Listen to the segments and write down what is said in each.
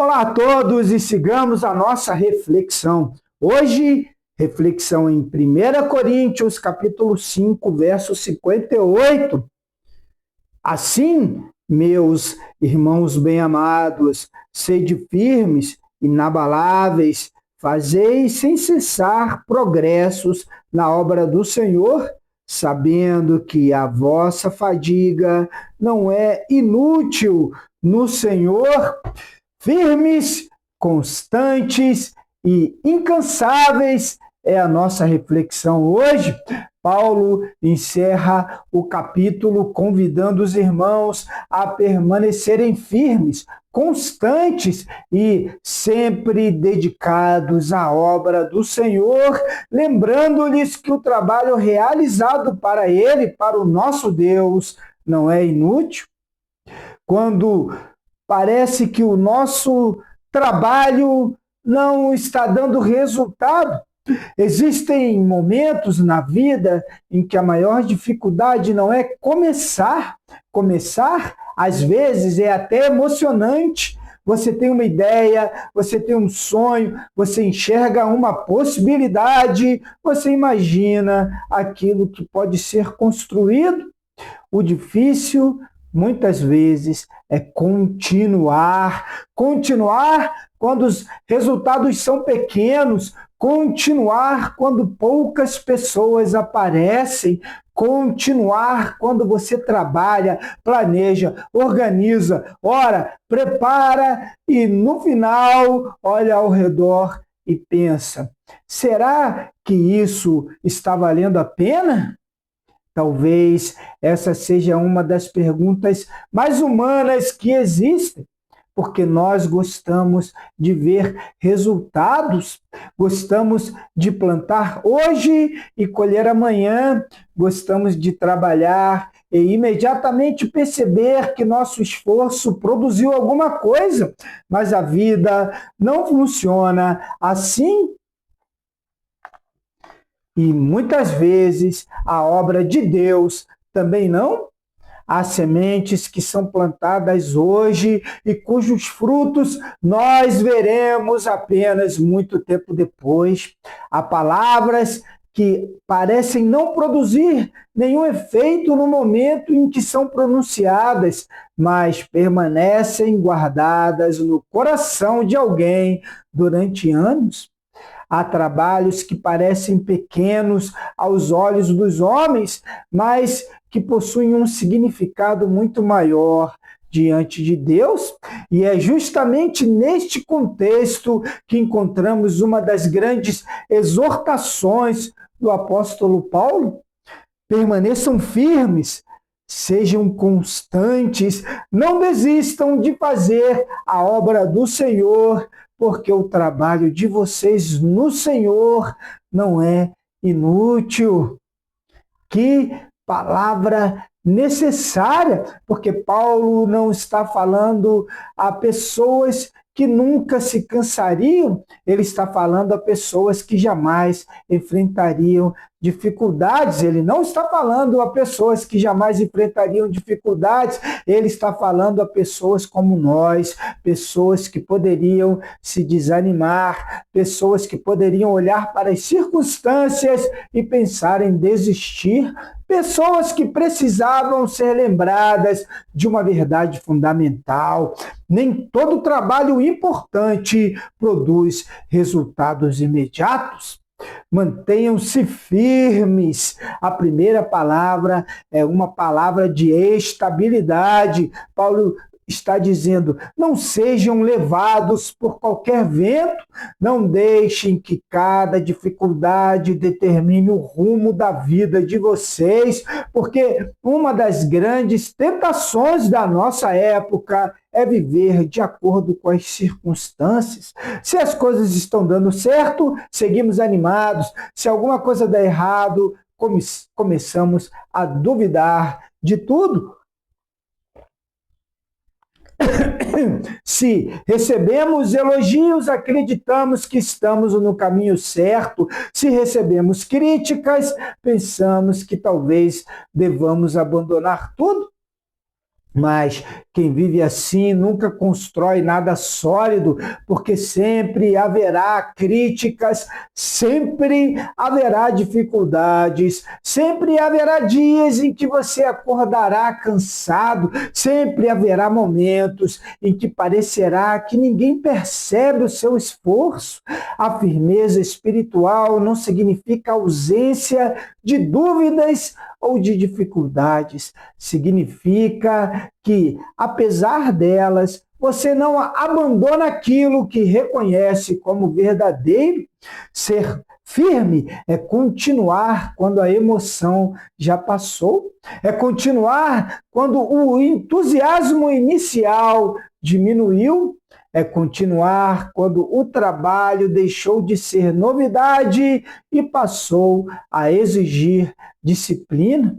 Olá a todos e sigamos a nossa reflexão. Hoje, reflexão em 1 Coríntios, capítulo 5, verso 58. Assim, meus irmãos bem-amados, sede firmes, inabaláveis, fazei sem cessar progressos na obra do Senhor, sabendo que a vossa fadiga não é inútil no Senhor. Firmes, constantes e incansáveis é a nossa reflexão hoje. Paulo encerra o capítulo convidando os irmãos a permanecerem firmes, constantes e sempre dedicados à obra do Senhor, lembrando-lhes que o trabalho realizado para Ele, para o nosso Deus, não é inútil. Quando parece que o nosso trabalho não está dando resultado. Existem momentos na vida em que a maior dificuldade não é começar. Começar, às vezes, é até emocionante. Você tem uma ideia, você tem um sonho, você enxerga uma possibilidade, você imagina aquilo que pode ser construído. O difícil, muitas vezes, é continuar quando os resultados são pequenos, continuar quando poucas pessoas aparecem, continuar quando você trabalha, planeja, organiza, ora, prepara e no final olha ao redor e pensa: será que isso está valendo a pena? Talvez essa seja uma das perguntas mais humanas que existem, porque nós gostamos de ver resultados, gostamos de plantar hoje e colher amanhã, gostamos de trabalhar e imediatamente perceber que nosso esforço produziu alguma coisa, mas a vida não funciona assim. E muitas vezes a obra de Deus também não. Há sementes que são plantadas hoje e cujos frutos nós veremos apenas muito tempo depois. Há palavras que parecem não produzir nenhum efeito no momento em que são pronunciadas, mas permanecem guardadas no coração de alguém durante anos. Há trabalhos que parecem pequenos aos olhos dos homens, mas que possuem um significado muito maior diante de Deus. E é justamente neste contexto que encontramos uma das grandes exortações do apóstolo Paulo. Permaneçam firmes, sejam constantes, não desistam de fazer a obra do Senhor, porque o trabalho de vocês no Senhor não é inútil. Que palavra necessária, porque Paulo não está falando a pessoas que nunca se cansariam, ele está falando a pessoas que jamais enfrentariam dificuldades. Ele não está falando a pessoas que jamais enfrentariam dificuldades, ele está falando a pessoas como nós, pessoas que poderiam se desanimar, pessoas que poderiam olhar para as circunstâncias e pensar em desistir, pessoas que precisavam ser lembradas de uma verdade fundamental. Nem todo trabalho importante produz resultados imediatos. Mantenham-se firmes. A primeira palavra é uma palavra de estabilidade. Paulo está dizendo: não sejam levados por qualquer vento, não deixem que cada dificuldade determine o rumo da vida de vocês, porque uma das grandes tentações da nossa época é viver de acordo com as circunstâncias. Se as coisas estão dando certo, seguimos animados. Se alguma coisa dá errado, começamos a duvidar de tudo. Se recebemos elogios, acreditamos que estamos no caminho certo. Se recebemos críticas, pensamos que talvez devamos abandonar tudo. Mas Quem vive assim nunca constrói nada sólido, porque sempre haverá críticas, sempre haverá dificuldades, sempre haverá dias em que você acordará cansado, sempre haverá momentos em que parecerá que ninguém percebe o seu esforço. A firmeza espiritual não significa ausência de dúvidas ou de dificuldades. Significa que, apesar delas, você não abandona aquilo que reconhece como verdadeiro. Ser firme é continuar quando a emoção já passou, é continuar quando o entusiasmo inicial diminuiu, é continuar quando o trabalho deixou de ser novidade e passou a exigir disciplina.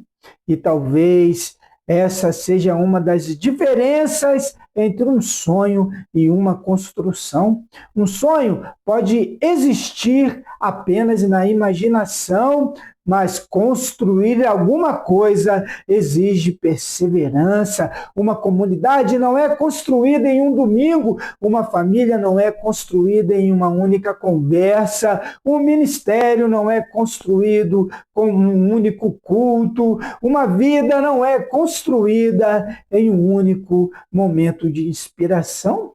E talvez essa seja uma das diferenças entre um sonho e uma construção. Um sonho pode existir apenas na imaginação, mas construir alguma coisa exige perseverança. Uma comunidade não é construída em um domingo, uma família não é construída em uma única conversa, um ministério não é construído com um único culto, uma vida não é construída em um único momento de inspiração.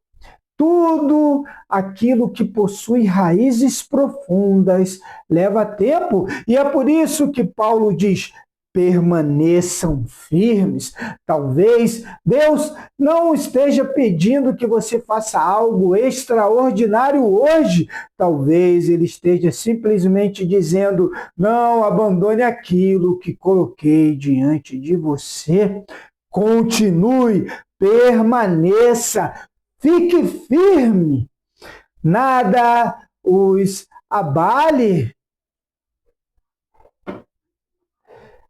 Tudo aquilo que possui raízes profundas leva tempo, e é por isso que Paulo diz: permaneçam firmes. Talvez Deus não esteja pedindo que você faça algo extraordinário hoje. Talvez Ele esteja simplesmente dizendo: não abandone aquilo que coloquei diante de você. Continue, permaneça. Fique firme, nada os abale.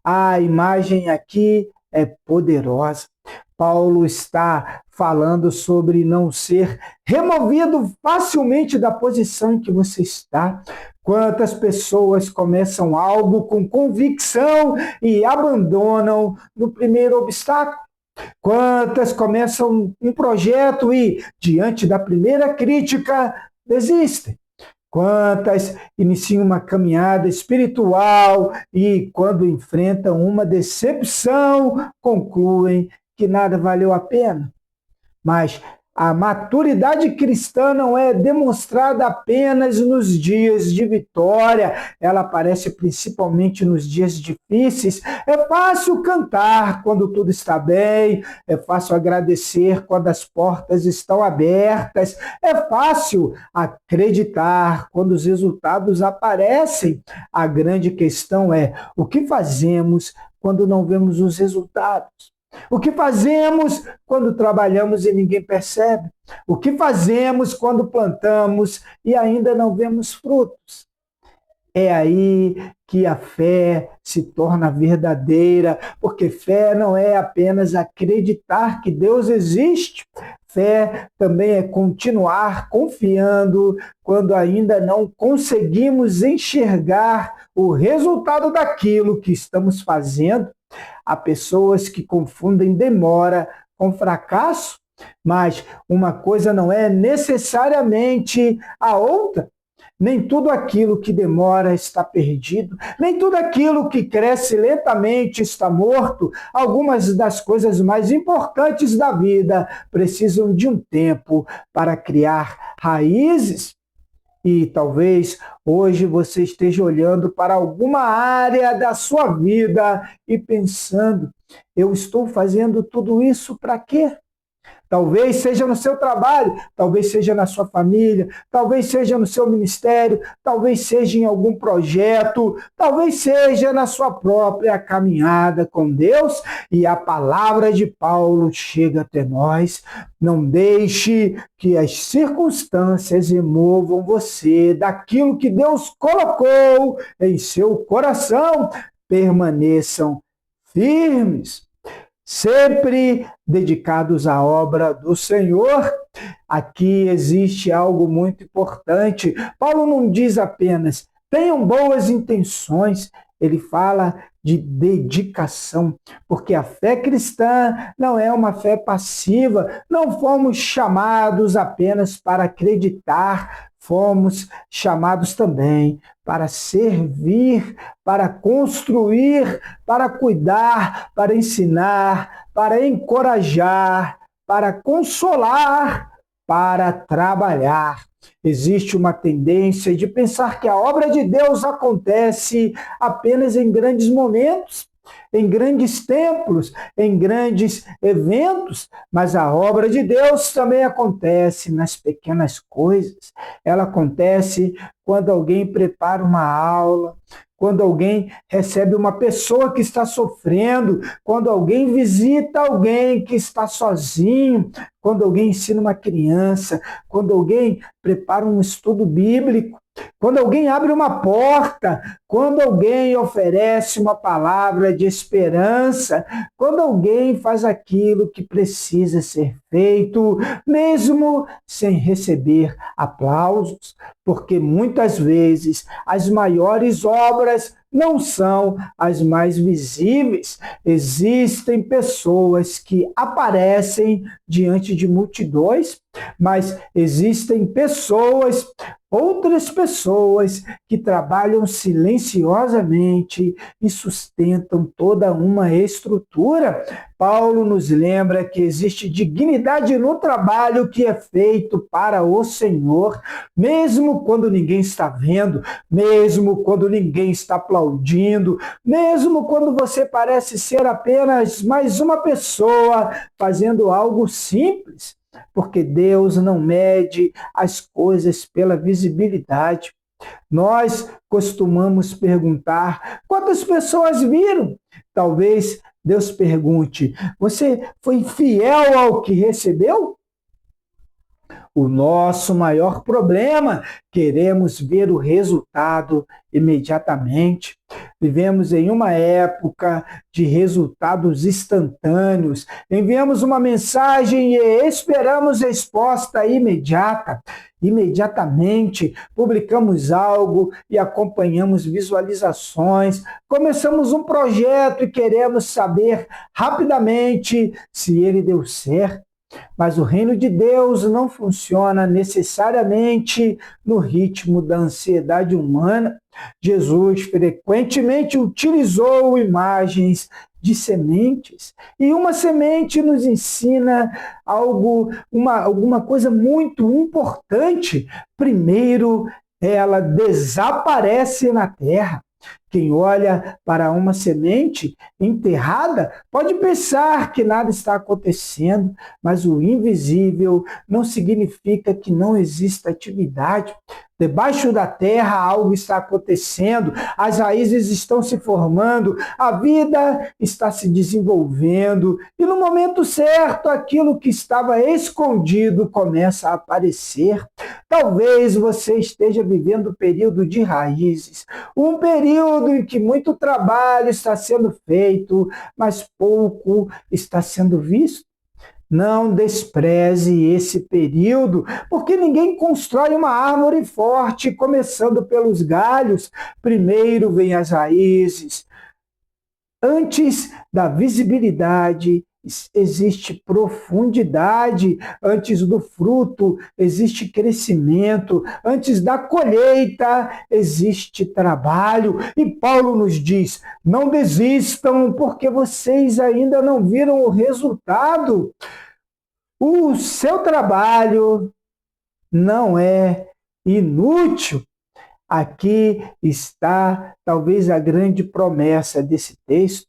A imagem aqui é poderosa. Paulo está falando sobre não ser removido facilmente da posição em que você está. Quantas pessoas começam algo com convicção e abandonam no primeiro obstáculo? Quantas começam um projeto e, diante da primeira crítica, desistem? Quantas iniciam uma caminhada espiritual e, quando enfrentam uma decepção, concluem que nada valeu a pena? Mas a maturidade cristã não é demonstrada apenas nos dias de vitória, ela aparece principalmente nos dias difíceis. É fácil cantar quando tudo está bem, é fácil agradecer quando as portas estão abertas, é fácil acreditar quando os resultados aparecem. A grande questão é: o que fazemos quando não vemos os resultados? O que fazemos quando trabalhamos e ninguém percebe? O que fazemos quando plantamos e ainda não vemos frutos? É aí que a fé se torna verdadeira, porque fé não é apenas acreditar que Deus existe. Fé também é continuar confiando quando ainda não conseguimos enxergar o resultado daquilo que estamos fazendo. Há pessoas que confundem demora com fracasso, mas uma coisa não é necessariamente a outra. Nem tudo aquilo que demora está perdido, nem tudo aquilo que cresce lentamente está morto. Algumas das coisas mais importantes da vida precisam de um tempo para criar raízes. E talvez hoje você esteja olhando para alguma área da sua vida e pensando: eu estou fazendo tudo isso para quê? Talvez seja no seu trabalho, talvez seja na sua família, talvez seja no seu ministério, talvez seja em algum projeto, talvez seja na sua própria caminhada com Deus, e a palavra de Paulo chega até nós. Não deixe que as circunstâncias removam você daquilo que Deus colocou em seu coração. Permaneçam firmes, sempre dedicados à obra do Senhor. Aqui existe algo muito importante. Paulo não diz apenas: tenham boas intenções. ele fala de dedicação, porque a fé cristã não é uma fé passiva, não fomos chamados apenas para acreditar, fomos chamados também para servir, para construir, para cuidar, para ensinar, para encorajar, para consolar, para trabalhar. Existe uma tendência de pensar que a obra de Deus acontece apenas em grandes momentos, em grandes templos, em grandes eventos, mas a obra de Deus também acontece nas pequenas coisas. Ela acontece quando alguém prepara uma aula, quando alguém recebe uma pessoa que está sofrendo, quando alguém visita alguém que está sozinho, quando alguém ensina uma criança, quando alguém prepara um estudo bíblico, quando alguém abre uma porta, quando alguém oferece uma palavra de esperança, quando alguém faz aquilo que precisa ser feito, mesmo sem receber aplausos, porque muitas vezes as maiores obras não são as mais visíveis. Existem pessoas que aparecem diante de multidões, mas existem outras pessoas que trabalham silenciosamente e sustentam toda uma estrutura. Paulo nos lembra que existe dignidade no trabalho que é feito para o Senhor, mesmo quando ninguém está vendo, mesmo quando ninguém está aplaudindo, mesmo quando você parece ser apenas mais uma pessoa fazendo algo simples. Porque Deus não mede as coisas pela visibilidade. Nós costumamos perguntar: quantas pessoas viram? Talvez Deus pergunte: você foi fiel ao que recebeu? O nosso maior problema, queremos ver o resultado imediatamente. Vivemos em uma época de resultados instantâneos. Enviamos uma mensagem e esperamos resposta imediata. Imediatamente publicamos algo e acompanhamos visualizações. Começamos um projeto e queremos saber rapidamente se ele deu certo. Mas o reino de Deus não funciona necessariamente no ritmo da ansiedade humana. Jesus frequentemente utilizou imagens de sementes. E uma semente nos ensina alguma coisa muito importante. Primeiro, ela desaparece na terra. Quem olha para uma semente enterrada pode pensar que nada está acontecendo, mas o invisível não significa que não exista atividade. Debaixo da terra algo está acontecendo, as raízes estão se formando, a vida está se desenvolvendo e no momento certo aquilo que estava escondido começa a aparecer. Talvez você esteja vivendo um período de raízes, um período em que muito trabalho está sendo feito, mas pouco está sendo visto. Não despreze esse período, porque ninguém constrói uma árvore forte começando pelos galhos. Primeiro vem as raízes. Antes da visibilidade, existe profundidade. Antes do fruto, existe crescimento. Antes da colheita, existe trabalho. E Paulo nos diz: não desistam, porque vocês ainda não viram o resultado. O seu trabalho não é inútil. Aqui está talvez a grande promessa desse texto.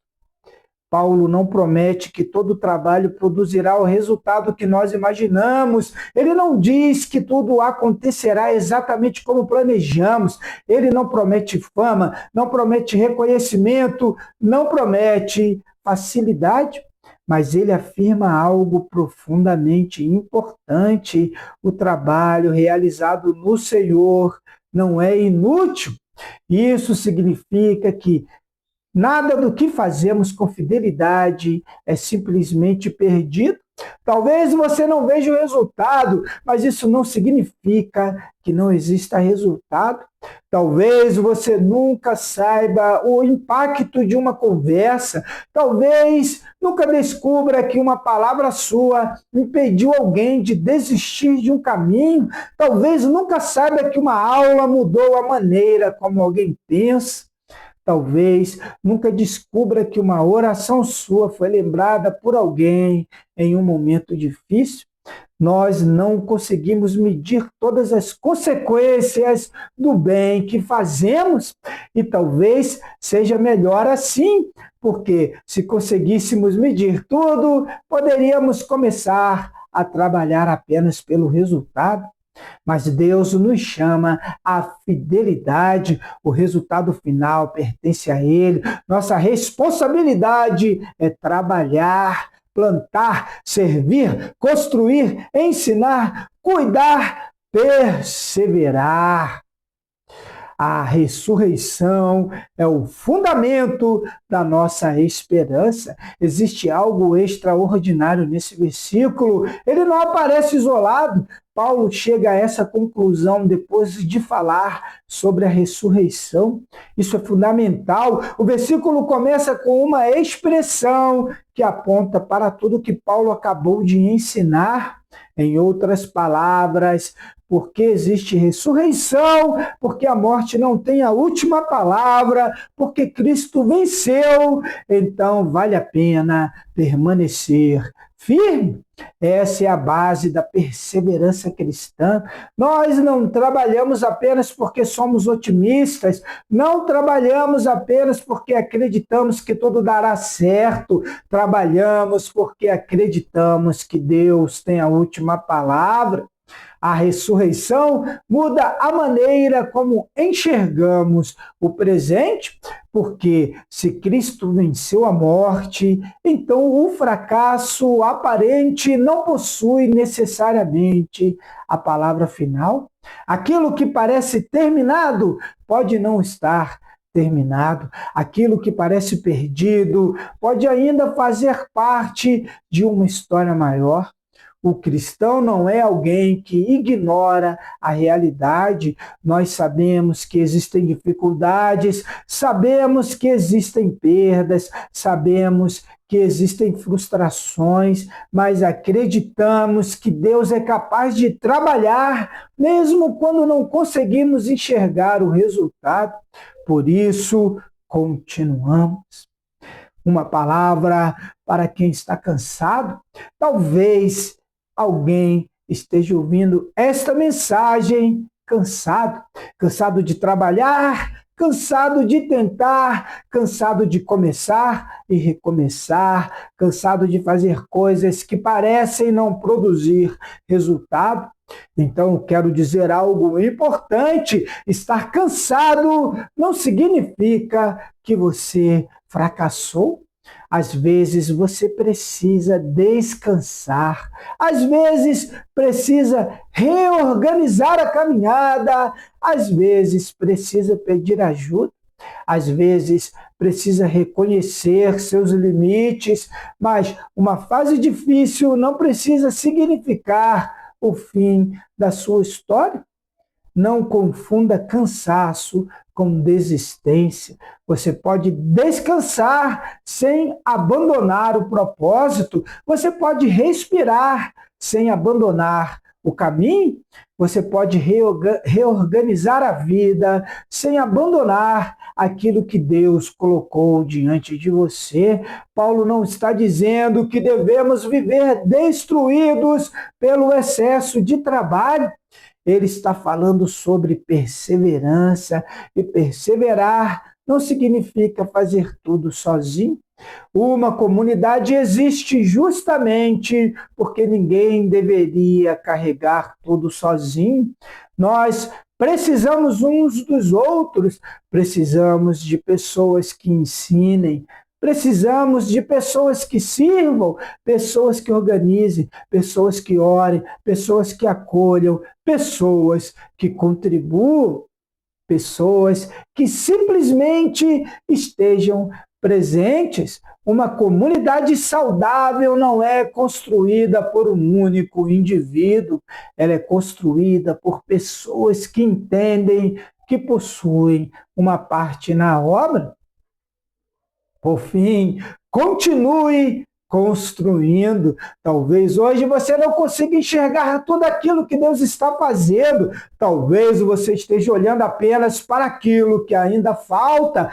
Paulo não promete que todo trabalho produzirá o resultado que nós imaginamos. Ele não diz que tudo acontecerá exatamente como planejamos. Ele não promete fama, não promete reconhecimento, não promete facilidade. Mas ele afirma algo profundamente importante: o trabalho realizado no Senhor não é inútil. Isso significa que nada do que fazemos com fidelidade é simplesmente perdido. Talvez você não veja o resultado, mas isso não significa que não exista resultado. Talvez você nunca saiba o impacto de uma conversa. Talvez nunca descubra que uma palavra sua impediu alguém de desistir de um caminho. Talvez nunca saiba que uma aula mudou a maneira como alguém pensa. Talvez nunca descubra que uma oração sua foi lembrada por alguém em um momento difícil. Nós não conseguimos medir todas as consequências do bem que fazemos e talvez seja melhor assim, porque se conseguíssemos medir tudo, poderíamos começar a trabalhar apenas pelo resultado. Mas Deus nos chama à fidelidade, o resultado final pertence a Ele. Nossa responsabilidade é trabalhar, plantar, servir, construir, ensinar, cuidar, perseverar. A ressurreição é o fundamento da nossa esperança. Existe algo extraordinário nesse versículo. Ele não aparece isolado. Paulo chega a essa conclusão depois de falar sobre a ressurreição. Isso é fundamental. O versículo começa com uma expressão que aponta para tudo que Paulo acabou de ensinar. Em outras palavras, porque existe ressurreição, porque a morte não tem a última palavra, porque Cristo venceu, então vale a pena permanecer firme. Essa é a base da perseverança cristã. Nós não trabalhamos apenas porque somos otimistas, não trabalhamos apenas porque acreditamos que tudo dará certo, trabalhamos porque acreditamos que Deus tem a última palavra. A ressurreição muda a maneira como enxergamos o presente, porque se Cristo venceu a morte, então o fracasso aparente não possui necessariamente a palavra final. Aquilo que parece terminado pode não estar terminado. Aquilo que parece perdido pode ainda fazer parte de uma história maior. O cristão não é alguém que ignora a realidade. Nós sabemos que existem dificuldades, sabemos que existem perdas, sabemos que existem frustrações, mas acreditamos que Deus é capaz de trabalhar, mesmo quando não conseguimos enxergar o resultado. Por isso, continuamos. Uma palavra para quem está cansado, talvez alguém esteja ouvindo esta mensagem cansado, cansado de trabalhar, cansado de tentar, cansado de começar e recomeçar, cansado de fazer coisas que parecem não produzir resultado. Então, quero dizer algo importante: estar cansado não significa que você fracassou. Às vezes você precisa descansar, às vezes precisa reorganizar a caminhada, às vezes precisa pedir ajuda, às vezes precisa reconhecer seus limites, mas uma fase difícil não precisa significar o fim da sua história. Não confunda cansaço com desistência. Você pode descansar sem abandonar o propósito. Você pode respirar sem abandonar o caminho. Você pode reorganizar a vida sem abandonar aquilo que Deus colocou diante de você. Paulo não está dizendo que devemos viver destruídos pelo excesso de trabalho. Ele está falando sobre perseverança, e perseverar não significa fazer tudo sozinho. Uma comunidade existe justamente porque ninguém deveria carregar tudo sozinho. Nós precisamos uns dos outros, precisamos de pessoas que ensinem, precisamos de pessoas que sirvam, pessoas que organizem, pessoas que orem, pessoas que acolham, pessoas que contribuam, pessoas que simplesmente estejam presentes. Uma comunidade saudável não é construída por um único indivíduo, ela é construída por pessoas que entendem que possuem uma parte na obra. Por fim, continue construindo. Talvez hoje você não consiga enxergar tudo aquilo que Deus está fazendo. Talvez você esteja olhando apenas para aquilo que ainda falta,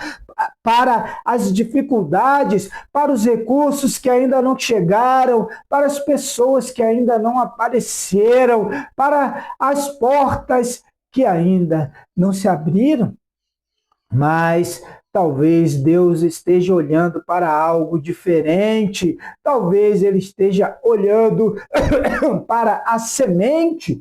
para as dificuldades, para os recursos que ainda não chegaram, para as pessoas que ainda não apareceram, para as portas que ainda não se abriram. Mas talvez Deus esteja olhando para algo diferente, talvez Ele esteja olhando para a semente,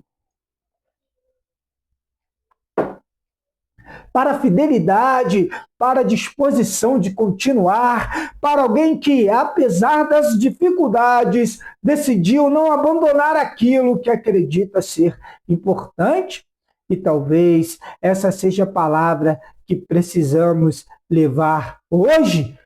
para a fidelidade, para a disposição de continuar, para alguém que, apesar das dificuldades, decidiu não abandonar aquilo que acredita ser importante. E talvez essa seja a palavra que precisamos levar hoje.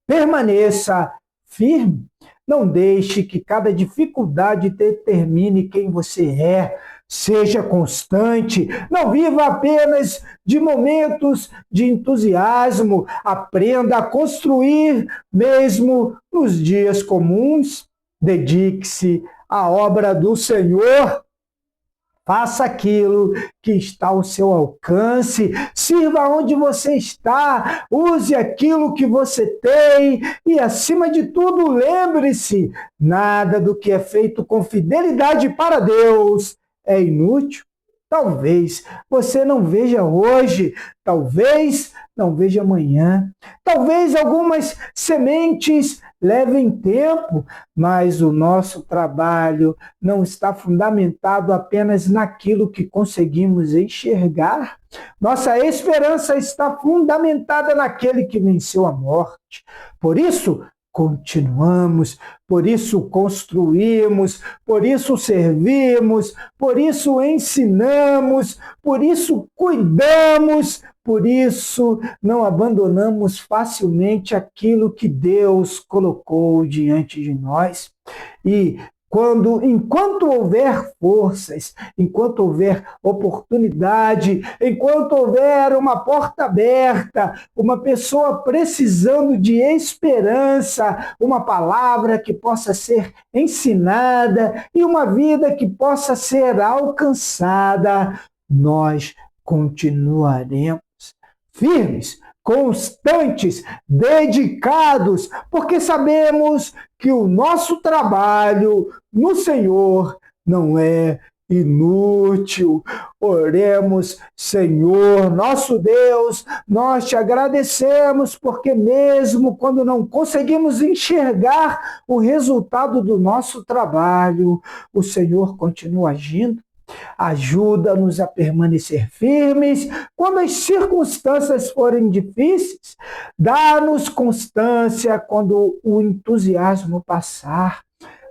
Permaneça firme. Não deixe que cada dificuldade determine quem você é. Seja constante. Não viva apenas de momentos de entusiasmo. Aprenda a construir mesmo nos dias comuns. Dedique-se à obra do Senhor. Faça aquilo que está ao seu alcance, sirva onde você está, use aquilo que você tem e, acima de tudo, lembre-se, nada do que é feito com fidelidade para Deus é inútil. Talvez você não veja hoje, talvez não veja amanhã, talvez algumas sementes levem tempo, mas o nosso trabalho não está fundamentado apenas naquilo que conseguimos enxergar. Nossa esperança está fundamentada naquele que venceu a morte. Por isso, continuamos, por isso construímos, por isso servimos, por isso ensinamos, por isso cuidamos, por isso não abandonamos facilmente aquilo que Deus colocou diante de nós. E enquanto houver forças, enquanto houver oportunidade, enquanto houver uma porta aberta, uma pessoa precisando de esperança, uma palavra que possa ser ensinada e uma vida que possa ser alcançada, nós continuaremos firmes, constantes, dedicados, porque sabemos que o nosso trabalho no Senhor não é inútil. Oremos. Senhor, nosso Deus, nós te agradecemos porque mesmo quando não conseguimos enxergar o resultado do nosso trabalho, o Senhor continua agindo. Ajuda-nos a permanecer firmes quando as circunstâncias forem difíceis. Dá-nos constância quando o entusiasmo passar.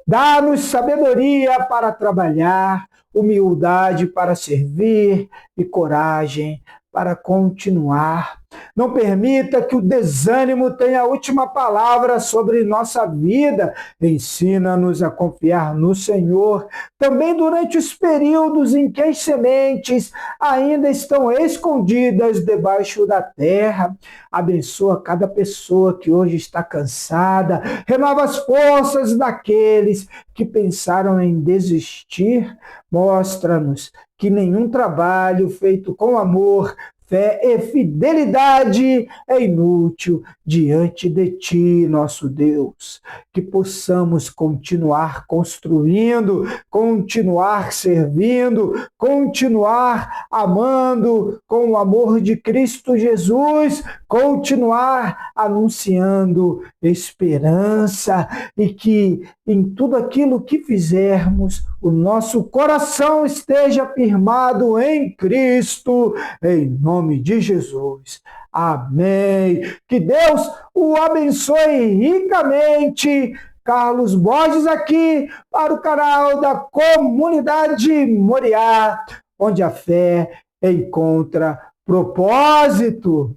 Dá-nos sabedoria para trabalhar, humildade para servir e coragem para continuar. Não permita que o desânimo tenha a última palavra sobre nossa vida. Ensina-nos a confiar no Senhor, também durante os períodos em que as sementes ainda estão escondidas debaixo da terra. Abençoa cada pessoa que hoje está cansada. Renova as forças daqueles que pensaram em desistir. Mostra-nos que nenhum trabalho feito com amor, fé e fidelidade é inútil diante de ti, nosso Deus. Que possamos continuar construindo, continuar servindo, continuar amando com o amor de Cristo Jesus, continuar anunciando esperança e que em tudo aquilo que fizermos, o nosso coração esteja firmado em Cristo, em nome de Jesus. Amém. Que Deus o abençoe ricamente. Carlos Borges aqui para o canal da Comunidade Moriá, onde a fé encontra propósito.